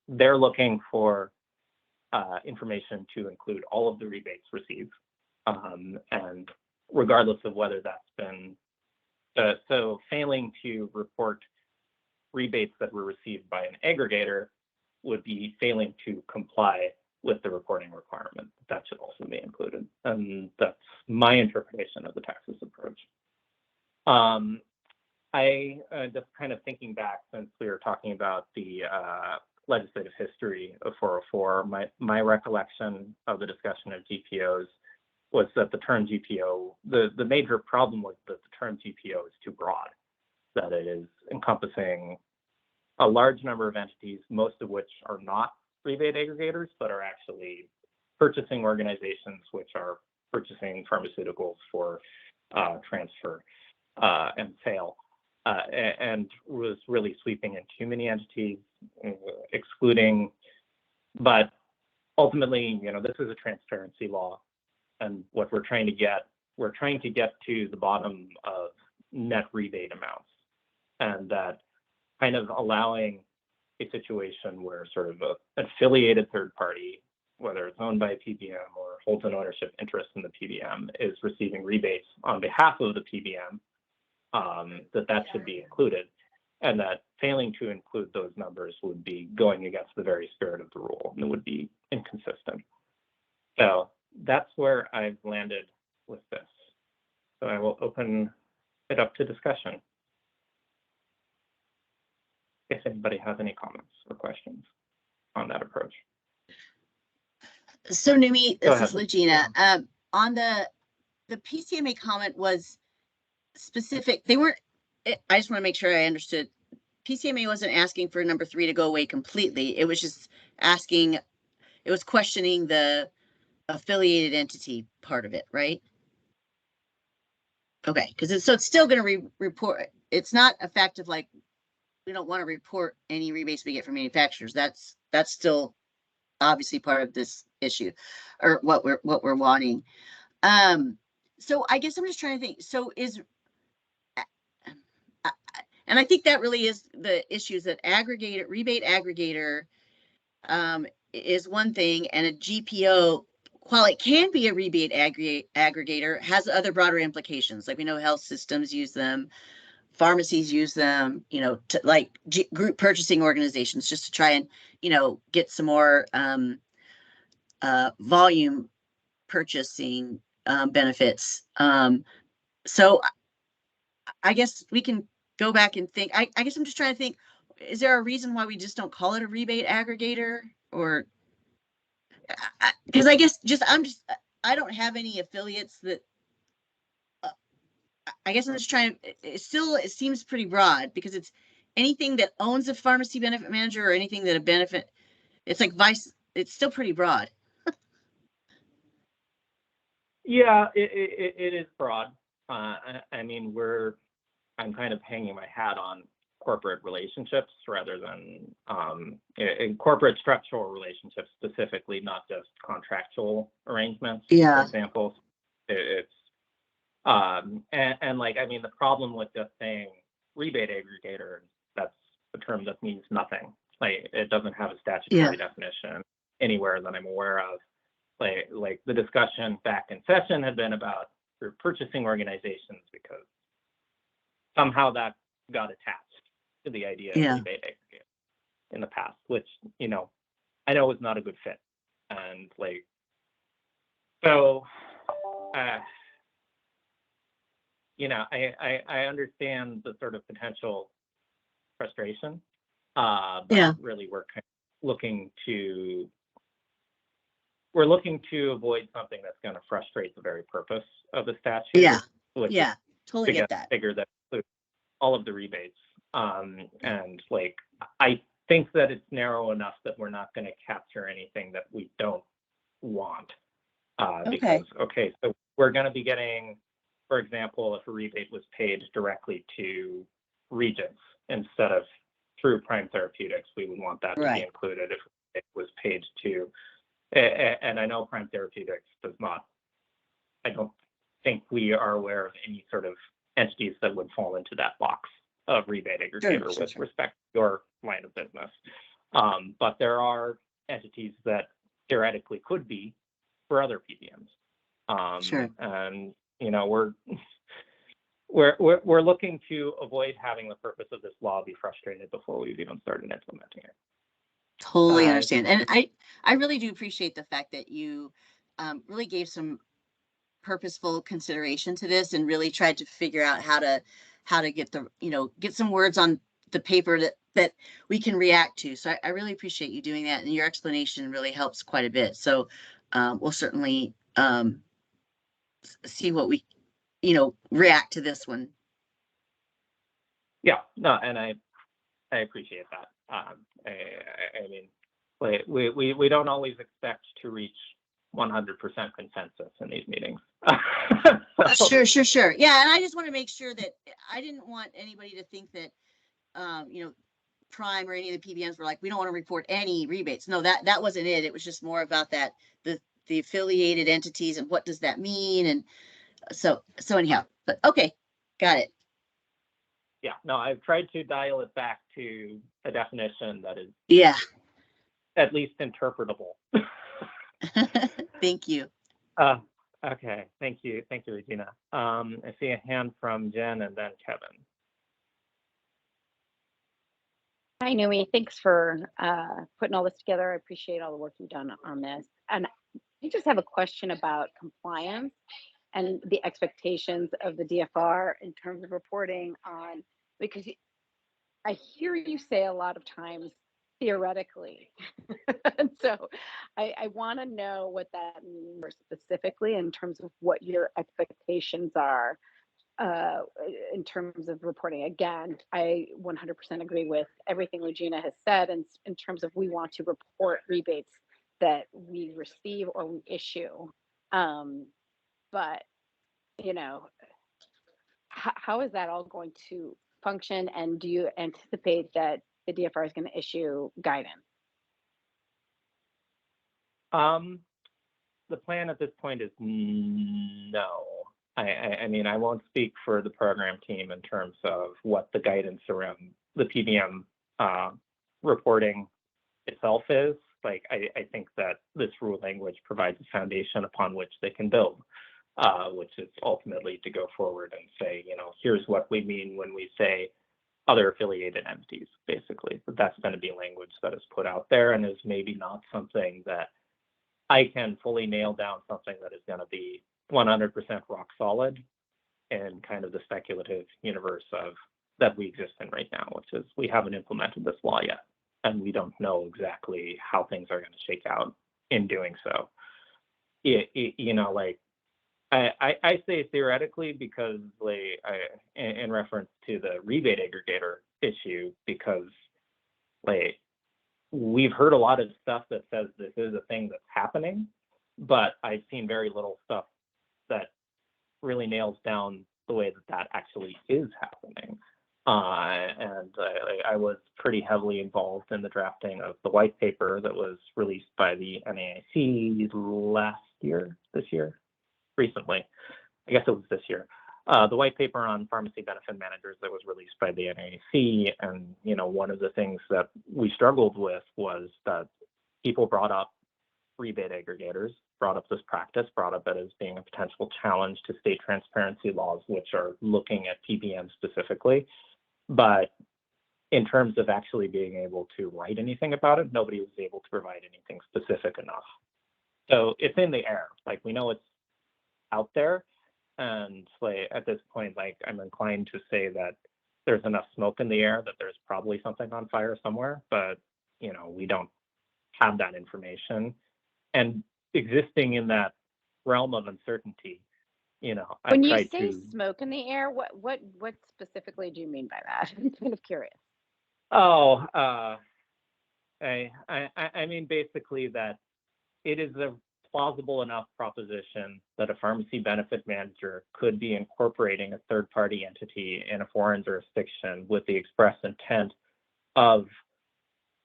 S1: they're looking for information to include all of the rebates received, and regardless of whether that's been, so failing to report rebates that were received by an aggregator would be failing to comply with the reporting requirement. That should also be included. And that's my interpretation of the taxes approach. I just kind of thinking back, since we were talking about the legislative history of 404, my recollection of the discussion of GPOs was that the term GPO, the major problem was that the term GPO is too broad, that it is encompassing a large number of entities, most of which are not rebate aggregators, but are actually purchasing organizations which are purchasing pharmaceuticals for transfer and sale, and was really sweeping in too many entities, excluding. But ultimately, this is a transparency law, and what we're trying to get to the bottom of net rebate amounts, and that kind of allowing a situation where sort of an affiliated third party, whether it's owned by a PBM or holds an ownership interest in the PBM, is receiving rebates on behalf of the PBM, that should be included, and that failing to include those numbers would be going against the very spirit of the rule, and it would be inconsistent. So that's where I've landed with this. So I will open it up to discussion, if anybody has any comments or questions on that approach.
S6: So Numi,
S1: Go
S6: this is
S1: ahead.
S6: Legina. On the PCMA comment was specific. They weren't, I just want to make sure I understood. PCMA wasn't asking for number 3 to go away completely. It was just asking, it was questioning the affiliated entity part of it, right? Okay, because it's still going to report. It's not effective, like we don't want to report any rebates we get from manufacturers. That's still obviously part of this issue, or what we're wanting. So I guess I'm just trying to think. So and I think that really is the issue, is that rebate aggregator is one thing, and a GPO, while it can be a rebate aggregator, has other broader implications. Like we know health systems use them, pharmacies use them, like group purchasing organizations, just to try and, get some more volume purchasing benefits. So I guess we can go back and think. I guess I'm just trying to think, is there a reason why we just don't call it a rebate aggregator? Or because I guess I don't have any affiliates that I guess I'm just trying. It seems pretty broad, because it's anything that owns a pharmacy benefit manager or anything that a benefit. It's like vice. It's still pretty broad.
S1: Yeah, it is broad. I mean, I'm kind of hanging my hat on corporate relationships rather than in corporate structural relationships specifically, not just contractual arrangements.
S6: Yeah.
S1: For example, it's and like, I mean, the problem with just saying rebate aggregator, that's a term that means nothing. Like, it doesn't have a statutory definition anywhere that I'm aware of. Like the discussion back in session had been about purchasing organizations, because somehow that got attached to the idea of rebate aggregator in the past, which, I know was not a good fit. And so, I understand the sort of potential frustration, but really we're kind of looking to avoid something that's going to frustrate the very purpose of the statute. Which is
S6: totally
S1: to
S6: get that.
S1: Figure that includes all of the rebates. And I think that it's narrow enough that we're not going to capture anything that we don't want. Because, so we're going to be getting, for example, if a rebate was paid directly to Regents instead of through Prime Therapeutics, we would want that to be included. If it was paid to, and I know Prime Therapeutics does not, I don't think we are aware of any sort of entities that would would fall into that box of rebate aggregator
S6: Sure,
S1: with
S6: sure.
S1: respect to your line of business. But there are entities that theoretically could be for other PBMs.
S6: Sure.
S1: And we're looking to avoid having the purpose of this law be frustrated before we've even started implementing it.
S6: Totally understand. And I really do appreciate the fact that you really gave some purposeful consideration to this and really tried to figure out how to get get some words on the paper that we can react to. So I really appreciate you doing that, and your explanation really helps quite a bit. So we'll certainly see what we react to this one.
S1: Yeah, no, and I appreciate that. I mean, we don't always expect to reach 100% consensus in these meetings.
S6: Sure. Yeah, and I just want to make sure that I didn't want anybody to think that Prime or any of the PBMs were like, we don't want to report any rebates. No, that wasn't it. It was just more about that the affiliated entities and what does that mean, and so anyhow. But okay, got it.
S1: Yeah, no, I've tried to dial it back to a definition that is at least interpretable.
S6: Thank you.
S1: Okay, thank you, Regina. I see a hand from Jen and then Kevin.
S5: Hi, Numi. Thanks for putting all this together. I appreciate all the work you've done on this. And I just have a question about compliance and the expectations of the DFR in terms of reporting on, because I hear you say a lot of times theoretically. And so I want to know what that means more specifically in terms of what your expectations are in terms of reporting. Again, I 100% agree with everything Regina has said in terms of we want to report rebates that we receive or we issue. But, how is that all going to function? And do you anticipate that the DFR is going to issue guidance?
S1: The plan at this point is no. I mean, I won't speak for the program team in terms of what the guidance around the PBM reporting itself is. Like, I think that this rule language provides a foundation upon which they can build, which is ultimately to go forward and say, here's what we mean when we say other affiliated entities, basically. But that's going to be language that is put out there and is maybe not something that I can fully nail down, something that is going to be 100% rock solid in kind of the speculative universe of that we exist in right now, which is we haven't implemented this law yet, and we don't know exactly how things are going to shake out in doing so. I say theoretically because in reference to the rebate aggregator issue, because we've heard a lot of stuff that says this is a thing that's happening, but I've seen very little stuff that really nails down the way that actually is happening. And I was pretty heavily involved in the drafting of the white paper that was released by the NAIC recently. I guess it was this year. The white paper on pharmacy benefit managers that was released by the NAIC. And, one of the things that we struggled with was that people brought up rebate aggregators, brought up this practice, brought up it as being a potential challenge to state transparency laws, which are looking at PBM specifically. But in terms of actually being able to write anything about it, nobody was able to provide anything specific enough. So it's in the air. We know it's out there. And at this point, I'm inclined to say that there's enough smoke in the air that there's probably something on fire somewhere, but we don't have that information. And existing in that realm of uncertainty,
S5: when you say smoke in the air, what specifically do you mean by that? I'm kind of curious.
S1: I mean basically that it is a plausible enough proposition that a pharmacy benefit manager could be incorporating a third-party entity in a foreign jurisdiction with the express intent of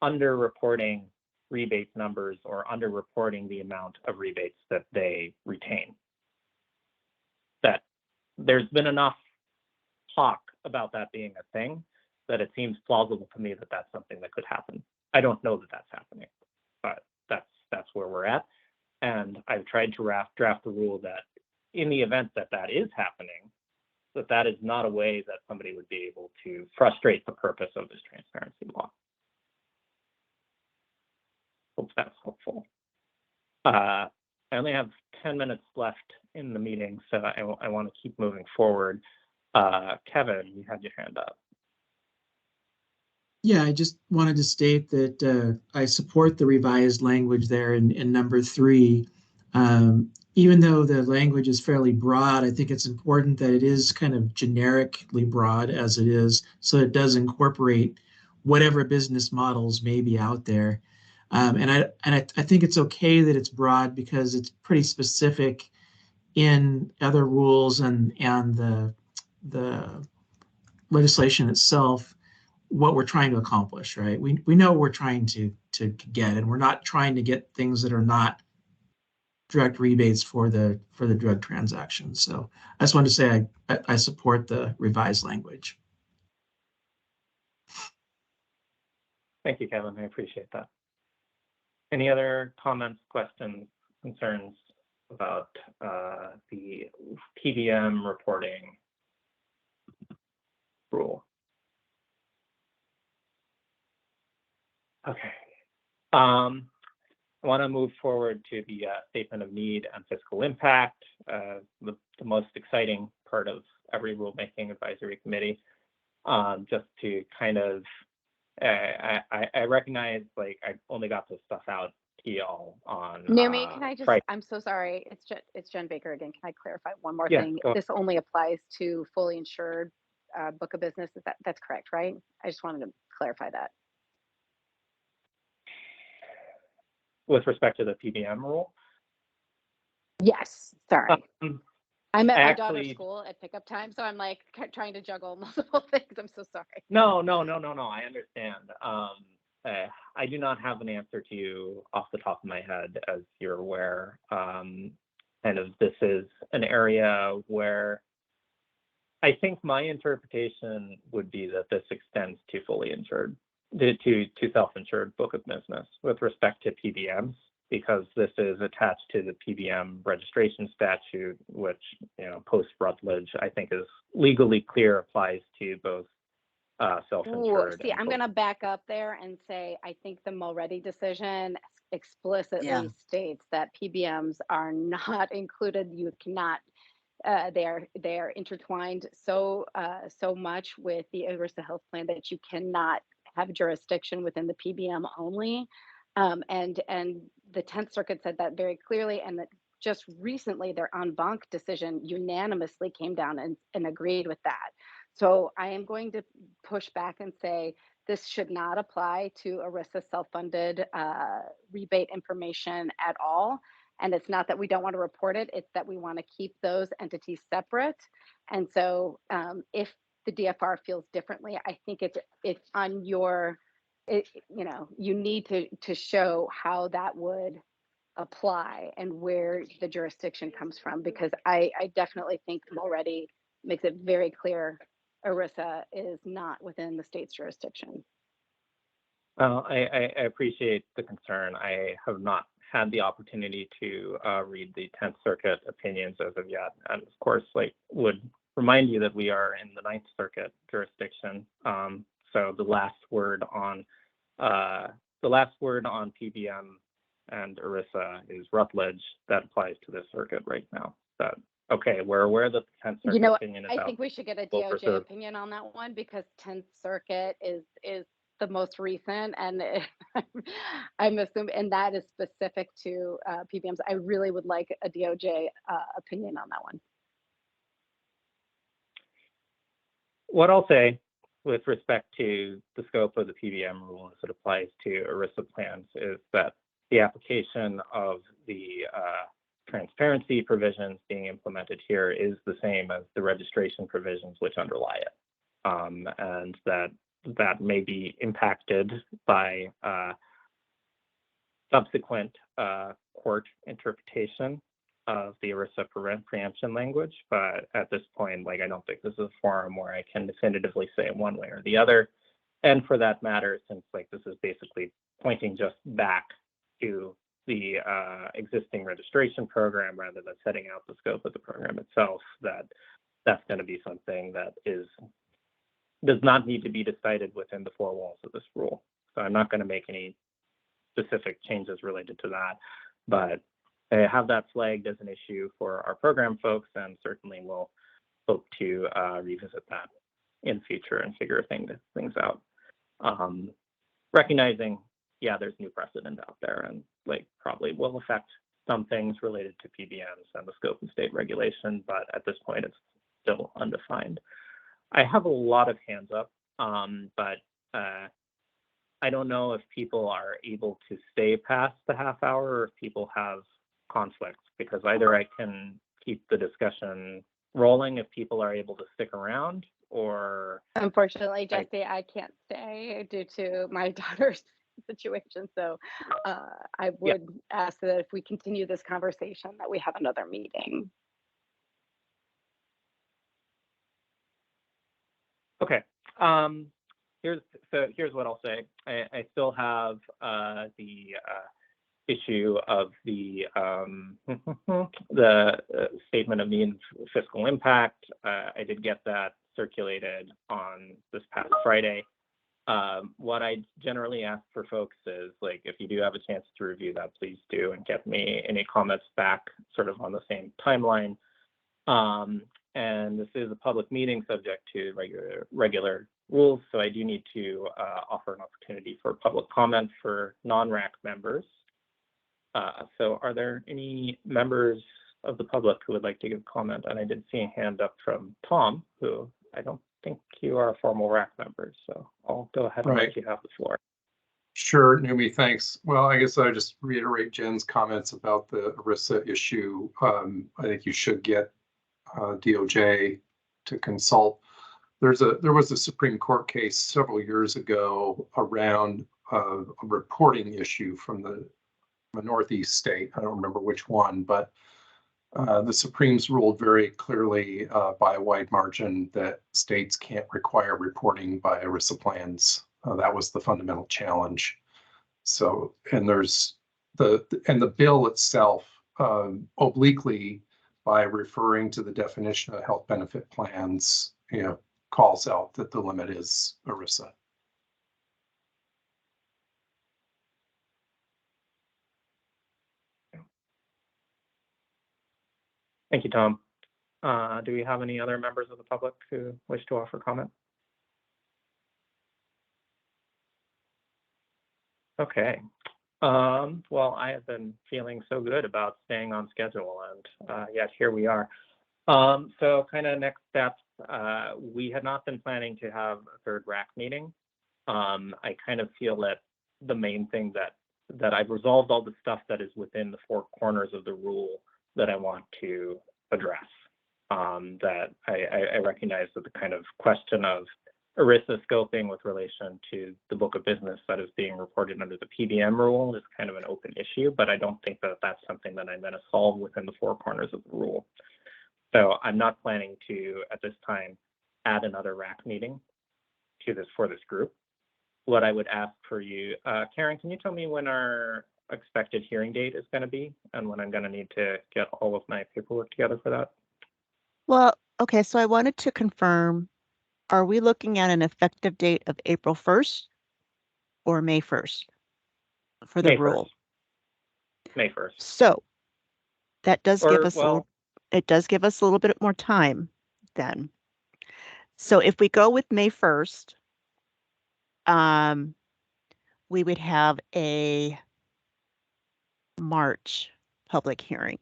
S1: underreporting rebate numbers or underreporting the amount of rebates that they retain. That there's been enough talk about that being a thing, that it seems plausible to me that that's something that could happen. I don't know that that's happening, but that's where we're at. And I've tried to draft a rule that in the event that that is happening, that is not a way that somebody would be able to frustrate the purpose of this transparency law. Hope that's helpful. I only have 10 minutes left in the meeting, so I want to keep moving forward. Kevin, you had your hand up.
S8: Yeah, I just wanted to state that I support the revised language there in number 3. Even though the language is fairly broad, I think it's important that it is kind of generically broad as it is, so it does incorporate whatever business models may be out there. And I think it's okay that it's broad because it's pretty specific in other rules and the legislation itself, what we're trying to accomplish, right? We know we're trying to get, and we're not trying to get things that are not direct rebates for the drug transaction. So I just wanted to say I support the revised language.
S1: Thank you, Kevin. I appreciate that. Any other comments, questions, concerns about the PBM reporting rule? Okay. I want to move forward to the statement of need and fiscal impact, the most exciting part of every rulemaking advisory committee. Just to kind of, I recognize, like, I only got this stuff out to y'all on
S5: Naomi, can I just,
S1: Friday.
S5: I'm so sorry, it's Jen Baker again. Can I clarify one more
S1: Yeah,
S5: thing?
S1: go ahead.
S5: This only applies to fully insured book of business. That's correct, right? I just wanted to clarify that.
S1: With respect to the PBM rule?
S5: Yes, sorry. I'm at my daughter's
S1: Actually,
S5: school at pickup time, so I'm like trying to juggle multiple things. I'm so sorry.
S1: no, I understand. I do not have an answer to you off the top of my head, as you're aware. Kind of this is an area where I think my interpretation would be that this extends to fully insured, to self-insured book of business with respect to PBMs, because this is attached to the PBM registration statute, which, you know, post-Rutledge, I think is legally clear, applies to both self-insured.
S5: See, I'm going to back up there and say I think the Mulready decision explicitly states that PBMs are not included. You cannot. They are intertwined so much with the ERISA health plan that you cannot have jurisdiction within the PBM only. And the 10th Circuit said that very clearly, and that just recently their en banc decision unanimously came down and agreed with that. So I am going to push back and say this should not apply to ERISA self-funded rebate information at all. And it's not that we don't want to report it, it's that we want to keep those entities separate. And so if the DFR feels differently, I think it's on your, you know, you need to show how that would apply and where the jurisdiction comes from, because I definitely think already makes it very clear ERISA is not within the state's jurisdiction.
S1: Well, I appreciate the concern. I have not had the opportunity to read the 10th Circuit opinions as of yet, and of course, like, would remind you that we are in the 9th Circuit jurisdiction. So the last word on PBM and ERISA is Rutledge. That applies to this circuit right now. But okay, we're aware that the 10th Circuit
S5: You know,
S1: opinion is
S5: I
S1: out.
S5: think we should get a DOJ opinion on that one, because 10th Circuit is the most recent, and I'm assuming, and that is specific to PBMs. I really would like a DOJ opinion on that one.
S1: What I'll say with respect to the scope of the PBM rule as it applies to ERISA plans is that the application of the transparency provisions being implemented here is the same as the registration provisions which underlie it, and that may be impacted by subsequent court interpretation. of the ERISA preemption language, but at this point, like, I don't think this is a forum where I can definitively say one way or the other. And for that matter, since like this is basically pointing just back to the existing registration program rather than setting out the scope of the program itself, that's going to be something that does not need to be decided within the four walls of this rule. So I'm not going to make any specific changes related to that, but I have that flagged as an issue for our program folks, and certainly we'll hope to revisit that in future and figure things out. Recognizing, yeah, there's new precedent out there, and like probably will affect some things related to PBMs and the scope of state regulation, but at this point it's still undefined. I have a lot of hands up, but I don't know if people are able to stay past the half hour or if people have conflicts, because either I can keep the discussion rolling if people are able to stick around, or
S5: Unfortunately, Jesse, I can't stay due to my daughter's situation. So I would ask that if we continue this conversation, that we have another meeting.
S1: Okay. Here's what I'll say. I still have the issue of the the statement of need and fiscal impact. I did get that circulated on this past Friday. What I generally ask for folks is, like, if you do have a chance to review that, please do, and get me any comments back sort of on the same timeline. And this is a public meeting subject to regular rules, so I do need to offer an opportunity for public comment for non-RAC members. So are there any members of the public who would like to give comment? And I did see a hand up from Tom, who I don't think you are a formal RAC member, so I'll go ahead and let you have the floor.
S9: Sure, Numi, thanks. Well, I guess I just reiterate Jen's comments about the ERISA issue. I think you should get DOJ to consult. There was a Supreme Court case several years ago around a reporting issue from the Northeast state. I don't remember which one, but the Supremes ruled very clearly by a wide margin that states can't require reporting by ERISA plans. That was the fundamental challenge. So, and there's the bill itself obliquely, by referring to the definition of health benefit plans, calls out that the limit is ERISA.
S1: Thank you, Tom. Do we have any other members of the public who wish to offer comment? Okay. Well, I have been feeling so good about staying on schedule, and yet here we are. So kind of next steps, we had not been planning to have a third RAC meeting. I kind of feel that the main thing that I've resolved all the stuff that is within the four corners of the rule that I want to address. That I recognize that the kind of question of ERISA scoping with relation to the book of business that is being reported under the PBM rule is kind of an open issue, but I don't think that that's something that I'm going to solve within the four corners of the rule. So I'm not planning to, at this time, add another RAC meeting to this for this group. What I would ask for you, Karen, can you tell me when our expected hearing date is going to be and when I'm going to need to get all of my paperwork together for that?
S10: Well, okay, so I wanted to confirm, are we looking at an effective date of April 1st or May 1st for the rule?
S1: May 1st.
S10: So that does give us it does give us a little bit more time then. So if we go with May 1st, we would have a March public hearing.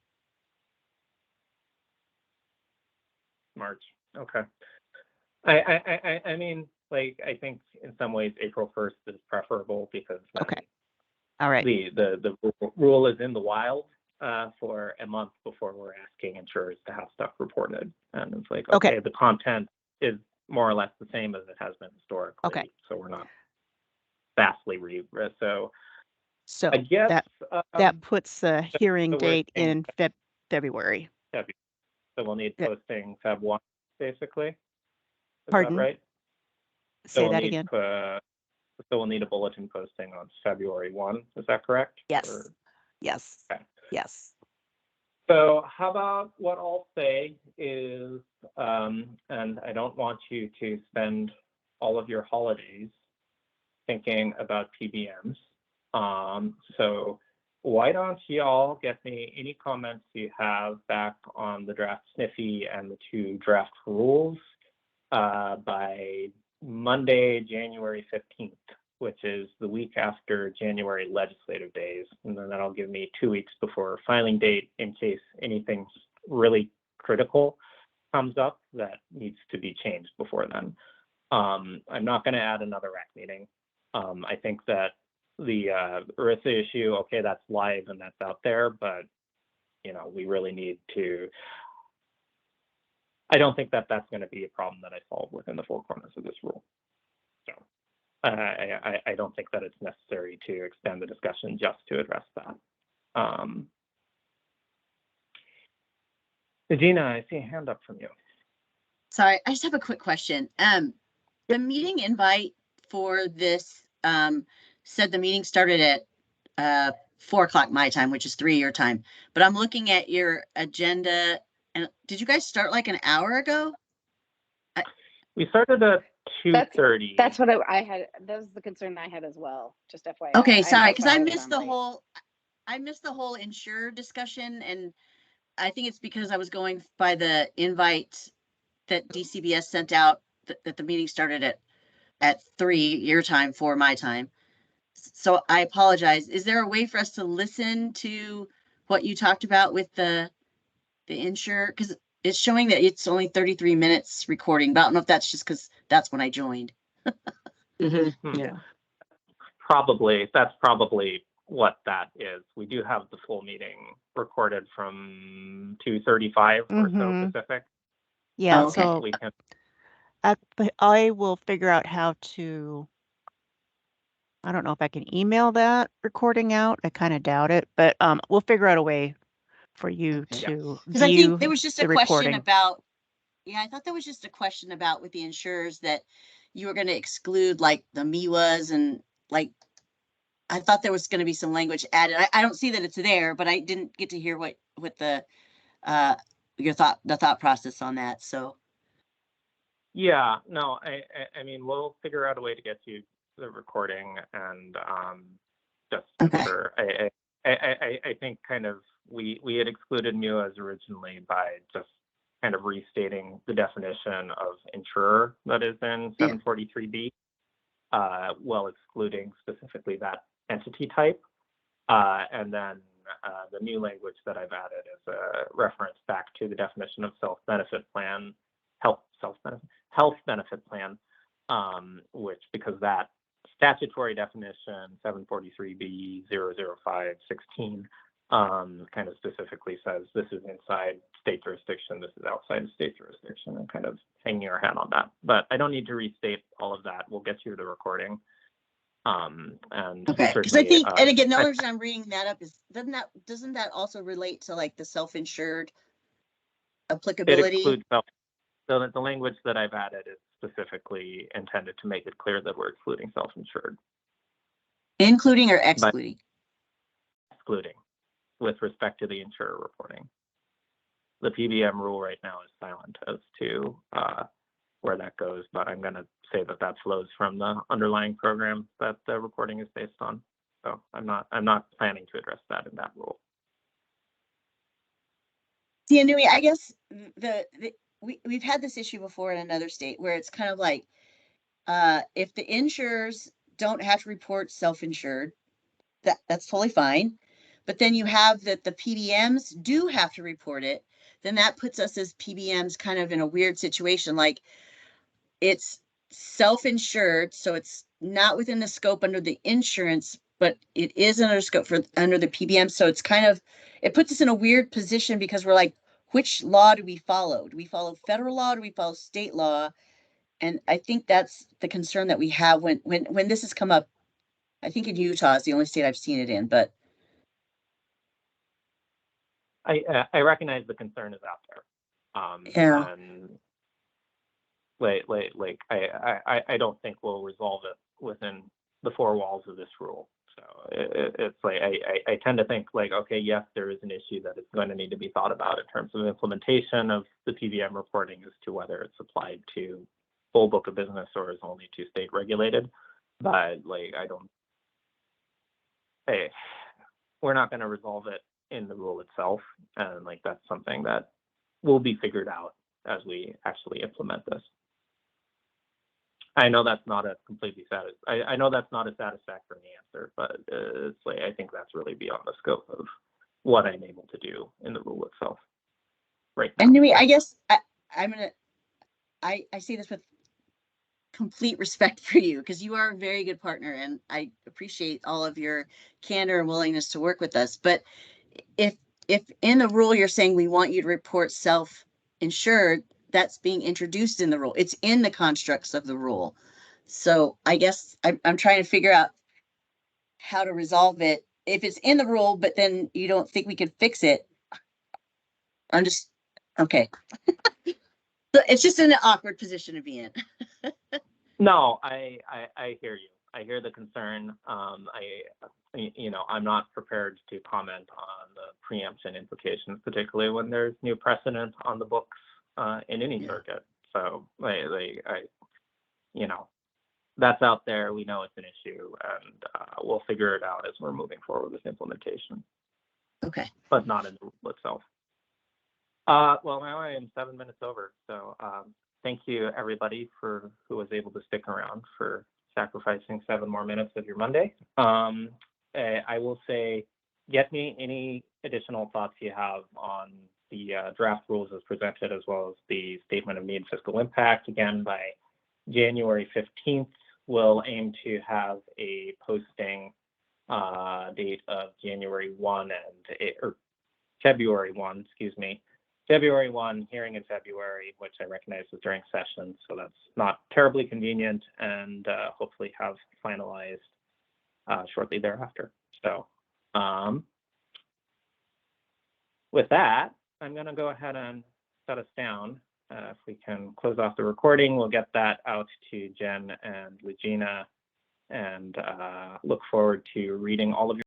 S1: March. Okay. I mean, like, I think in some ways April 1st is preferable because
S10: okay. All right.
S1: The rule is in the wild for a month before we're asking insurers to have stuff reported, and it's like, okay, the content is more or less the same as it has been historically.
S10: Okay.
S1: So we're not vastly so
S10: So
S1: I guess
S10: that puts the hearing date in February.
S1: February. So we'll need
S10: Yeah.
S1: posting Feb 1, basically. Is
S10: Pardon?
S1: that right?
S10: Say
S1: we'll
S10: that
S1: need,
S10: again.
S1: so we'll need a bulletin posting on February 1. Is that correct?
S10: Yes.
S1: Or-
S10: Yes.
S1: Okay.
S10: Yes.
S1: So how about what I'll say is, and I don't want you to spend all of your holidays thinking about PBMs. So why don't y'all get me any comments you have back on the draft SNFI and the 2 draft rules by Monday, January 15th, which is the week after January legislative days. And then that'll give me 2 weeks before filing date in case anything really critical comes up that needs to be changed before then. I'm not going to add another RAC meeting. I think that the ERISA issue, okay, that's live and that's out there, but we really need to. I don't think that that's going to be a problem that I solve within the 4 corners of this rule. So I don't think that it's necessary to extend the discussion just to address that. Regina, I see a hand up from you.
S6: Sorry, I just have a quick question. The meeting invite for this said the meeting started at 4 o'clock my time, which is 3 your time. But I'm looking at your agenda, and did you guys start like an hour ago?
S1: We started at 2:30.
S5: That's what I had. That was the concern I had as well. Just FYI.
S6: Okay, sorry, because I
S5: was
S6: missed
S5: on
S6: the
S5: late.
S6: whole. I missed the whole insurer discussion, and I think it's because I was going by the invite that DCBS sent out that the meeting started at 3 your time, 4 my time. So I apologize. Is there a way for us to listen to what you talked about with the insurer? Because it's showing that it's only 33 minutes recording, but I don't know if that's just because that's when I joined.
S7: Yeah.
S1: That's probably what that is. We do have the full meeting recorded from 2:35 or so Pacific.
S10: Yeah.
S6: Oh, okay.
S10: So
S1: We can.
S10: but I will figure out how to. I don't know if I can email that recording out. I kind of doubt it, but we'll figure out a way for you
S6: Okay.
S10: to
S6: Because I
S10: view
S6: think there was just a
S10: the
S6: question
S10: recording.
S6: about, yeah, I thought there was just a question about with the insurers that you were going to exclude like the MIWAs and like, I thought there was going to be some language added. I don't see that it's there, but I didn't get to hear what the thought process on that. So
S1: Yeah, no, I mean, we'll figure out a way to get you the recording and just
S6: Okay.
S1: for, I think kind of we had excluded MUAs originally by just kind of restating the definition of insurer that is in 743B, while excluding specifically that entity type. And then the new language that I've added is a reference back to the definition of self-benefit plan, health benefit plan, which because that statutory definition 743B 00516 kind of specifically says this is inside state jurisdiction, this is outside of state jurisdiction, and kind of hanging our hat on that. But I don't need to restate all of that. We'll get you the recording. And
S6: okay, because I think, and again, the only reason I'm bringing that up is doesn't that also relate to like the self-insured applicability?
S1: It includes the language that I've added is specifically intended to make it clear that we're excluding self-insured.
S6: Including or excluding?
S1: Excluding, with respect to the insurer reporting. The PBM rule right now is silent as to where that goes, but I'm going to say that flows from the underlying program that the reporting is based on. So I'm not planning to address that in that rule.
S6: See, Anui, I guess we've had this issue before in another state where it's kind of like if the insurers don't have to report self-insured, that's totally fine. But then you have that the PBMs do have to report it. Then that puts us as PBMs kind of in a weird situation. Like it's self-insured, so it's not within the scope under the insurance, but it is under scope under the PBM. So it's kind of, it puts us in a weird position because we're like, which law do we follow? Do we follow federal law? Do we follow state law? And I think that's the concern that we have when this has come up. I think in Utah is the only state I've seen it in, but
S1: I recognize the concern is out there.
S6: Yeah.
S1: And I don't think we'll resolve it within the four walls of this rule. So it's like I tend to think like, okay, yes, there is an issue that is going to need to be thought about in terms of implementation of the PBM reporting as to whether it's applied to full book of business or is only to state regulated. But like we're not going to resolve it in the rule itself, and like that's something that will be figured out as we actually implement this. I know that's not a completely I know that's not a satisfactory answer, but it's like I think that's really beyond the scope of what I'm able to do in the rule itself. Right now.
S6: And Numi, I guess I say this with complete respect for you, because you are a very good partner and I appreciate all of your candor and willingness to work with us. But if in the rule you're saying we want you to report self-insured, that's being introduced in the rule. It's in the constructs of the rule. So I guess I'm trying to figure out how to resolve it. If it's in the rule, but then you don't think we can fix it, I'm just, okay. So it's just an awkward position to be in.
S1: No, I hear you. I hear the concern. I'm not prepared to comment on the preemption implications, particularly when there's new precedent on the books in any circuit. So that's out there. We know it's an issue, and we'll figure it out as we're moving forward with implementation.
S6: Okay.
S1: But not in the rule itself. Well, now I am 7 minutes over. So thank you, everybody, who was able to stick around for sacrificing 7 more minutes of your Monday. I will say, get me any additional thoughts you have on the draft rules as presented, as well as the statement of need fiscal impact. Again, by January 15th, we'll aim to have a posting date of January 1 or February 1, excuse me. February 1, hearing in February, which I recognize is during session, so that's not terribly convenient, and hopefully have finalized shortly thereafter. So with that, I'm going to go ahead and shut us down. If we can close off the recording, we'll get that out to Jen and Regina, and look forward to reading all of your